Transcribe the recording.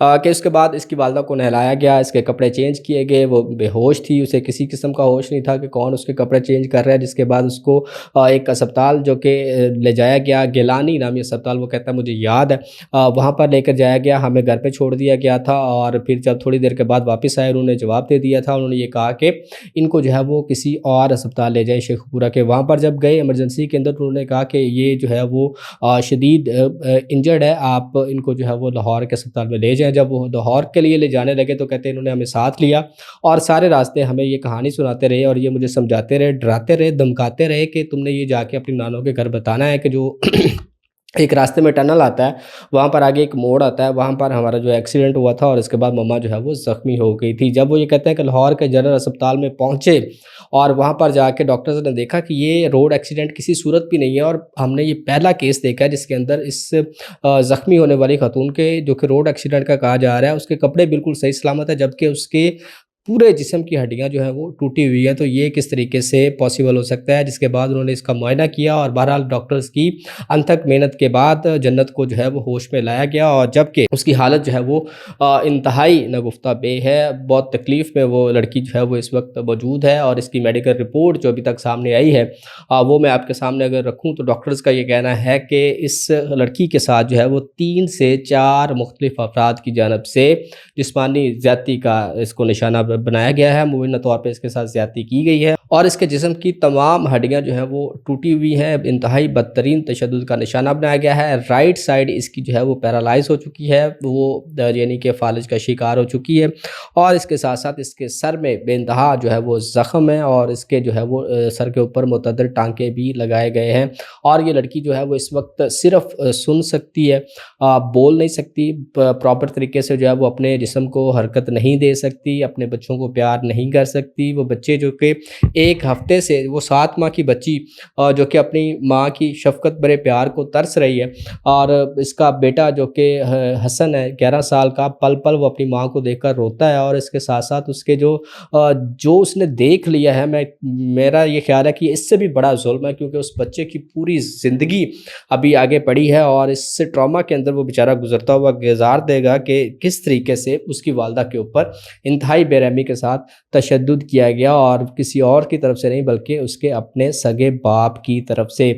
کہ اس کے بعد اس کی والدہ کو نہلایا گیا، اس کے کپڑے چینج کیے گئے، وہ بے ہوش تھی، اسے کسی قسم کا ہوش نہیں تھا کہ کون اس کے کپڑے چینج کر رہا ہے، جس کے بعد اس کو ایک اسپتال جو کہ لے جایا گیا، گیلانی نامی اسپتال، وہ کہتا ہے مجھے یاد ہے، وہاں پر لے کر جایا گیا، ہمیں گھر پہ چھوڑ دیا گیا تھا، اور پھر جب تھوڑی دیر کے بعد واپس آئے انہوں نے جواب دے دیا تھا، انہوں نے یہ کہا کہ ان کو جو ہے وہ کسی اور اسپتال لے جائیں شیخ پورہ کے۔ وہاں پر جب گئے ایمرجنسی کے اندر، انہوں نے کہا کہ یہ جو ہے وہ شدید انجرڈ ہے، آپ ان کو جو ہے وہ لاہور کے اسپتال میں لے جائیں۔ جب وہ لاہور کے لیے لے جانے لگے تو کہتے ہیں انہوں نے ہمیں ساتھ لیا اور سارے راستے ہمیں یہ کہانی سناتے رہے اور یہ مجھے سمجھاتے رہے، ڈراتے رہے، دھمکاتے رہے کہ تم نے یہ جا کے اپنی نانوں کے گھر بتانا ہے کہ جو ایک راستے میں ٹنل آتا ہے، وہاں پر آگے ایک موڑ آتا ہے، وہاں پر ہمارا جو ایکسیڈنٹ ہوا تھا اور اس کے بعد مما جو ہے وہ زخمی ہو گئی تھی۔ جب وہ یہ کہتے ہیں کہ لاہور کے جنرل اسپتال میں پہنچے اور وہاں پر جا کے ڈاکٹرز نے دیکھا کہ یہ روڈ ایکسیڈنٹ کسی صورت بھی نہیں ہے، اور ہم نے یہ پہلا کیس دیکھا ہے جس کے اندر اس زخمی ہونے والی خاتون کے جو کہ روڈ ایکسیڈنٹ کا کہا جا رہا ہے، اس کے کپڑے بالکل صحیح سلامت ہے، جبکہ اس کے پورے جسم کی ہڈیاں جو ہیں وہ ٹوٹی ہوئی ہیں۔ تو یہ کس طریقے سے پاسبل ہو سکتا ہے؟ جس کے بعد انہوں نے اس کا معائنہ کیا اور بہرحال ڈاکٹرز کی انتھک محنت کے بعد جنت کو جو ہے وہ ہوش میں لایا گیا، اور جبکہ اس کی حالت جو ہے وہ انتہائی نگفتہ بے ہے، بہت تکلیف میں وہ لڑکی جو ہے وہ اس وقت موجود ہے، اور اس کی میڈیکل رپورٹ جو ابھی تک سامنے آئی ہے وہ میں آپ کے سامنے اگر رکھوں تو ڈاکٹرز کا یہ کہنا ہے کہ اس لڑکی کے ساتھ جو ہے وہ 3 سے 4 مختلف افراد کی جانب سے جسمانی زیادتی کا اس کو نشانہ بنایا گیا ہے، مبینہ طور پہ اس کے ساتھ زیادتی کی گئی ہے، اور اس کے جسم کی تمام ہڈیاں جو ہیں وہ ٹوٹی ہوئی ہیں، انتہائی بدترین تشدد کا نشانہ بنایا گیا ہے۔ رائٹ سائڈ اس کی جو ہے وہ پیرالائز ہو چکی ہے، وہ یعنی کہ فالج کا شکار ہو چکی ہے، اور اس کے ساتھ ساتھ اس کے سر میں بے انتہا جو ہے وہ زخم ہے، اور اس کے جو ہے وہ سر کے اوپر متعدد ٹانکے بھی لگائے گئے ہیں، اور یہ لڑکی جو ہے وہ اس وقت صرف سن سکتی ہے، بول نہیں سکتی، پراپر طریقے سے جو ہے وہ اپنے جسم کو حرکت نہیں دے سکتی، اپنے بچوں کو پیار نہیں کر سکتی۔ وہ بچے جو کہ ایک ہفتے سے، وہ 7 ماہ کی بچی جو کہ اپنی ماں کی شفقت بھرے پیار کو ترس رہی ہے، اور اس کا بیٹا جو کہ حسن ہے 11 سال کا، پل پل وہ اپنی ماں کو دیکھ کر روتا ہے، اور اس کے ساتھ ساتھ اس کے جو اس نے دیکھ لیا ہے، میرا یہ خیال ہے کہ اس سے بھی بڑا ظلم ہے، کیونکہ اس بچے کی پوری زندگی ابھی آگے پڑی ہے، اور اس سے ٹراما کے اندر وہ بیچارہ گزرتا ہوا گزار دے گا کہ کس طریقے سے اس کی والدہ کے اوپر انتہائی بے رحمی کے ساتھ تشدد کیا گیا، اور کسی اور کی طرف سے نہیں بلکہ اس کے اپنے سگے باپ کی طرف سے۔